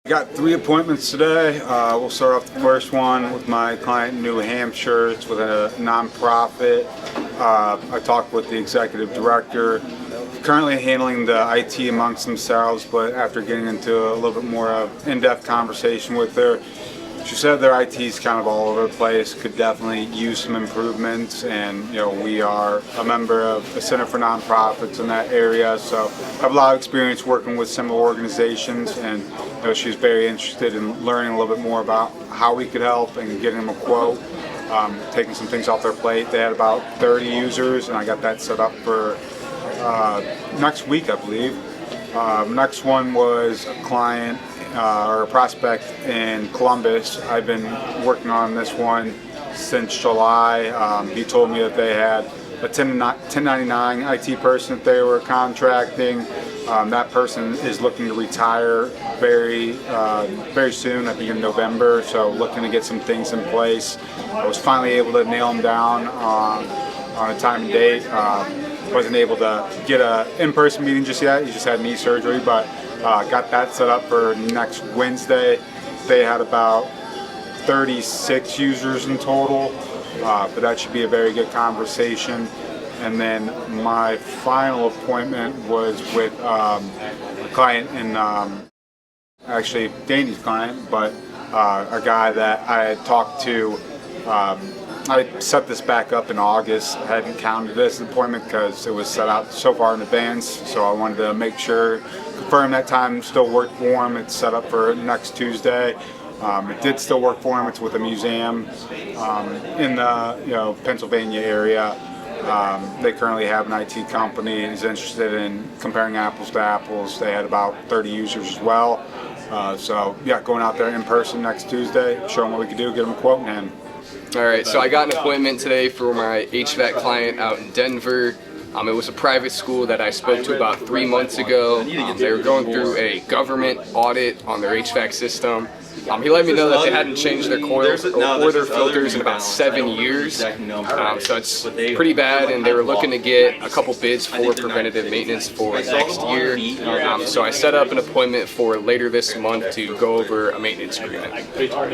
Got 3 appointments today. We'll start off the first one with my client in New Hampshire. It's with a nonprofit. I talked with the executive director, currently handling the IT amongst themselves, but after getting into a little bit more of in-depth conversation with her, she said their IT is kind of all over the place, could definitely use some improvements, and we are a member of the Center for Nonprofits in that area, so I have a lot of experience working with similar organizations, and she's very interested in learning a little bit more about how we could help and getting them a quote, taking some things off their plate. They had about 30 users, and I got that set up for next week, I believe. Next one was a client or a prospect in Columbus. I've been working on this one since July. He told me that they had a 1099 IT person that they were contracting. That person is looking to retire very soon, I think in November, so looking to get some things in place. I was finally able to nail him down on a time and date. Wasn't able to get an in-person meeting just yet. He just had knee surgery, but got that set up for next Wednesday. They had about 36 users in total, but that should be a very good conversation. And then my final appointment was with a client in, actually Danny's client, but a guy that I had talked to. I set this back up in August. I hadn't counted this appointment because it was set out so far in advance, so I wanted to make sure, confirm that time still worked for him. It's set up for next Tuesday. It did still work for him. It's with a museum in the Pennsylvania area. They currently have an IT company. He's interested in comparing apples to apples. They had about 30 users as well. So yeah, going out there in person next Tuesday, show them what we could do, get them a quote in hand. Alright, so I got an appointment today for my HVAC client out in Denver. It was a private school that I spoke to about 3 months ago. They were going through a government audit on their HVAC system. He let me know that they hadn't changed their coils or their filters in about 7 years, so it's pretty bad, and they were looking to get a couple bids for preventative maintenance for next year. So I set up an appointment for later this month to go over a maintenance agreement.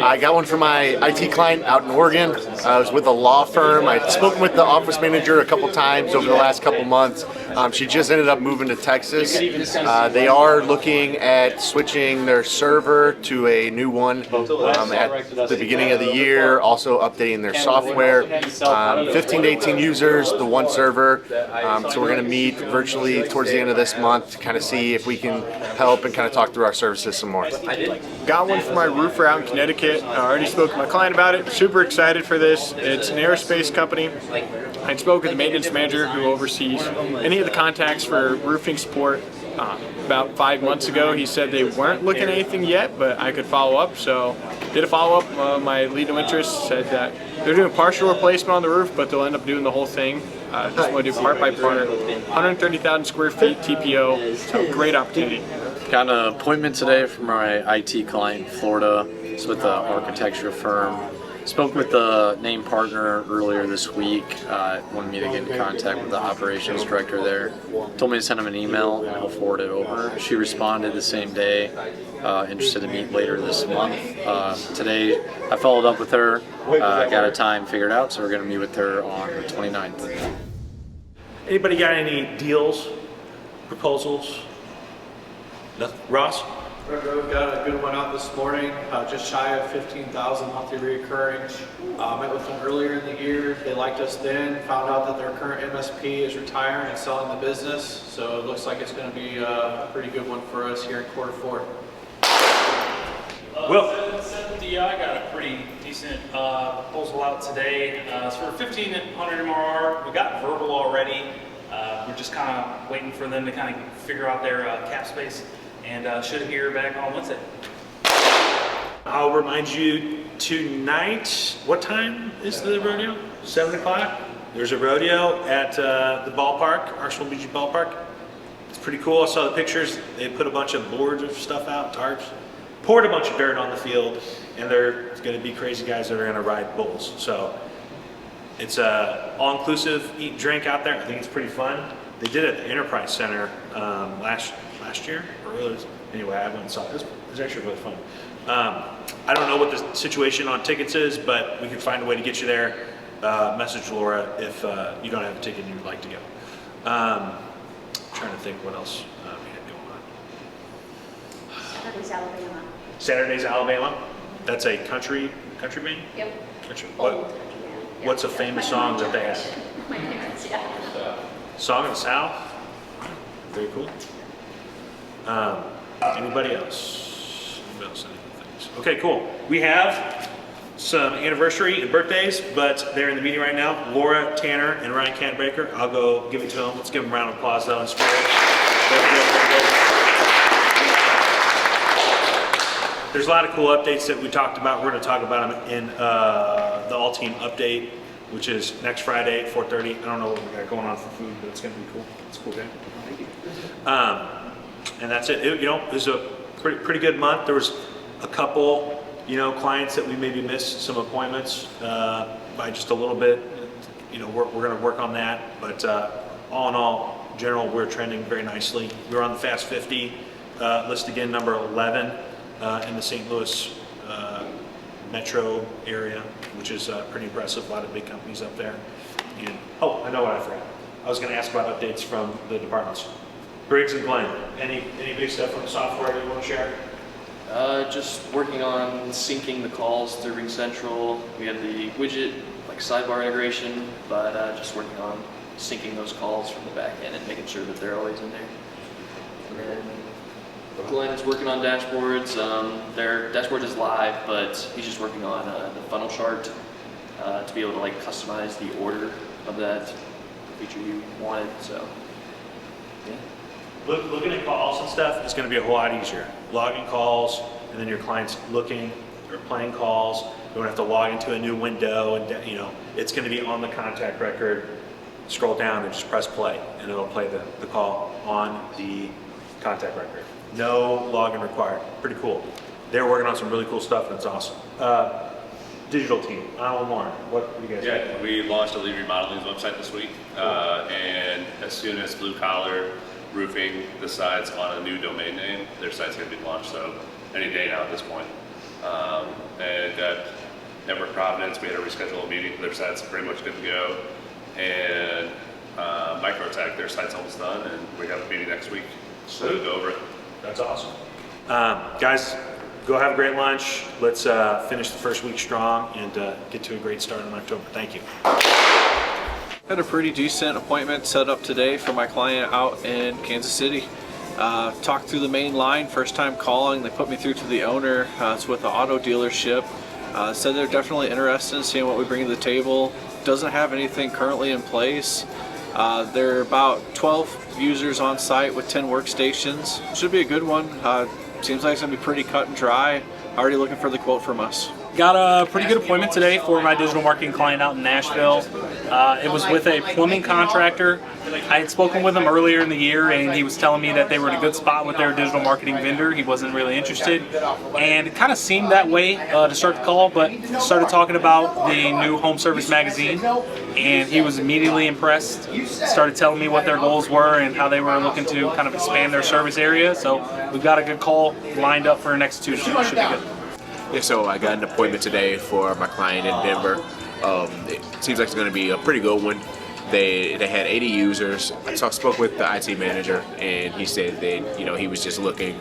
I got one for my IT client out in Oregon. I was with a law firm. I'd spoken with the office manager a couple times over the last couple months. She just ended up moving to Texas. They are looking at switching their server to a new one at the beginning of the year, also updating their software. 15 to 18 users, the one server. So we're going to meet virtually towards the end of this month to kind of see if we can help and kind of talk through our services some more. Got one for my roofer out in Connecticut. I already spoke to my client about it. Super excited for this. It's an aerospace company. I spoke with the maintenance manager who oversees any of the contacts for roofing support about 5 months ago. He said they weren't looking at anything yet, but I could follow up, so did a follow-up. My lead of interest said that they're doing partial replacement on the roof, but they'll end up doing the whole thing. Just want to do part by part. 130,000 square feet TPO, so great opportunity. Got an appointment today for my IT client in Florida. It's with an architecture firm. Spoke with the name partner earlier this week. Wanted me to get in contact with the operations director there. Told me to send him an email and he'll forward it over. She responded the same day, interested to meet later this month. Today I followed up with her, got a time figured out, so we're going to meet with her on the 29th. Anybody got any deals, proposals? Nothing. Ross? We've got a good one out this morning, just shy of 15,000 monthly reoccurring. Met with them earlier in the year. They liked us then, found out that their current MSP is retiring and selling the business, so it looks like it's going to be a pretty good one for us here in Q4. Will? I got a pretty decent proposal out today. It's for 1,500 MRR. We got verbal already. We're just kind of waiting for them to kind of figure out their cap space, and should hear back on Wednesday. I'll remind you tonight, what time is the rodeo? 7 o'clock? There's a rodeo at the ballpark, Arsenal Beach Ballpark. It's pretty cool. I saw the pictures. They put a bunch of boards of stuff out, tarps, poured a bunch of dirt on the field, and there's going to be crazy guys that are going to ride bulls. So it's all-inclusive, eat, drink out there. I think it's pretty fun. They did it at the Enterprise Center last year, or anyway, I went and saw it. was actually really fun. I don't know what the situation on tickets is, but we can find a way to get you there. Message Laura if you don't have a ticket and you'd like to go. Trying to think what else we had going on. Saturday's Alabama. Saturday's Alabama. That's a country band? Yep. Country. Old. What's a famous song that they have? My parents, yeah. Song of the South. Very cool. Anybody else? Anybody else? Okay, cool. We have some anniversary and birthdays, but they're in the meeting right now. Laura Tanner and Ryan Canbaker. I'll go give it to them. Let's give them a round of applause though in spirit. There's a lot of cool updates that we talked about. We're going to talk about them in the all team update, which is next Friday at 4:30. I don't know what we got going on for food, but it's going to be cool. It's a cool day. And that's it. It was a pretty good month. There was a couple, clients that we maybe missed some appointments by just a little bit. We're going to work on that. But all in all, in general, we're trending very nicely. We're on the Fast 50 list again, number 11 in the St. Louis metro area, which is pretty impressive. A lot of big companies up there. And I know what I forgot. I was going to ask about updates from the departments. Briggs and Glenn, any big stuff from the software you want to share? Just working on syncing the calls through Ring Central. We had the widget, like sidebar integration, but just working on syncing those calls from the back end and making sure that they're always in there. And then Glenn is working on dashboards. Their dashboard is live, but he's just working on the funnel chart to be able to customize the order of that feature you wanted. So, yeah. Looking at calls and stuff is going to be a whole lot easier. Logging calls, and then your client's looking or playing calls. You don't have to log into a new window, and it's going to be on the contact record. Scroll down and just press play, and it'll play the call on the contact record. No login required. Pretty cool. They're working on some really cool stuff, and it's awesome. Digital team, Alan Warren, what do you guys think? Yeah, we launched a lead remodeling website this week, and as soon as Blue Collar Roofing decides on a new domain name, their site's going to be launched, so any day now at this point. And got Network Providence, we had to reschedule a meeting, their site's pretty much good to go. And Microtech, their site's almost done, and we have a meeting next week, so we'll go over it. That's awesome. Guys, go have a great lunch. Let's finish the first week strong and get to a great start in October. Thank you. Had a pretty decent appointment set up today for my client out in Kansas City. Talked through the main line, first time calling. They put me through to the owner. It's with the auto dealership. Said they're definitely interested in seeing what we bring to the table. Doesn't have anything currently in place. There are about 12 users on site with 10 workstations. Should be a good one. Seems like it's going to be pretty cut and dry. Already looking for the quote from us. Got a pretty good appointment today for my digital marketing client out in Nashville. It was with a plumbing contractor. I had spoken with him earlier in the year, and he was telling me that they were in a good spot with their digital marketing vendor. He wasn't really interested, and it kind of seemed that way to start the call, but started talking about the new home service magazine, and he was immediately impressed. Started telling me what their goals were and how they were looking to kind of expand their service area. So we've got a good call lined up for next Tuesday. Should be good. Yeah, so I got an appointment today for my client in Denver. It seems like it's going to be a pretty good one. They had 80 users. I spoke with the IT manager, and he said that he was just looking.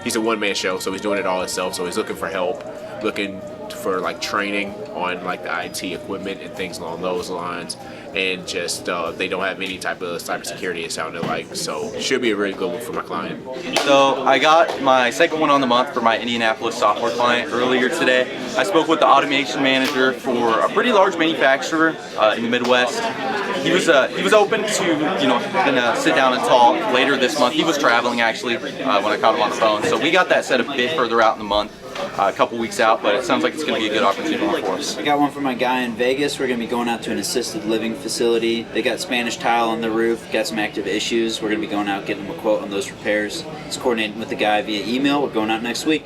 He's a one-man show, so he's doing it all himself. So he's looking for help, looking for training on the IT equipment and things along those lines. And just they don't have any type of cybersecurity, it sounded like. So it should be a really good one for my client. So I got my second one on the month for my Indianapolis software client earlier today. I spoke with the automation manager for a pretty large manufacturer in the Midwest. He was open to gonna sit down and talk later this month. He was traveling actually when I caught him on the phone. So we got that set a bit further out in the month. A couple weeks out, but it sounds like it's going to be a good opportunity for us. I got one for my guy in Vegas. We're going to be going out to an assisted living facility. They got Spanish tile on the roof, got some active issues. We're going to be going out getting them a quote on those repairs. It's coordinating with the guy via email. We're going out next week.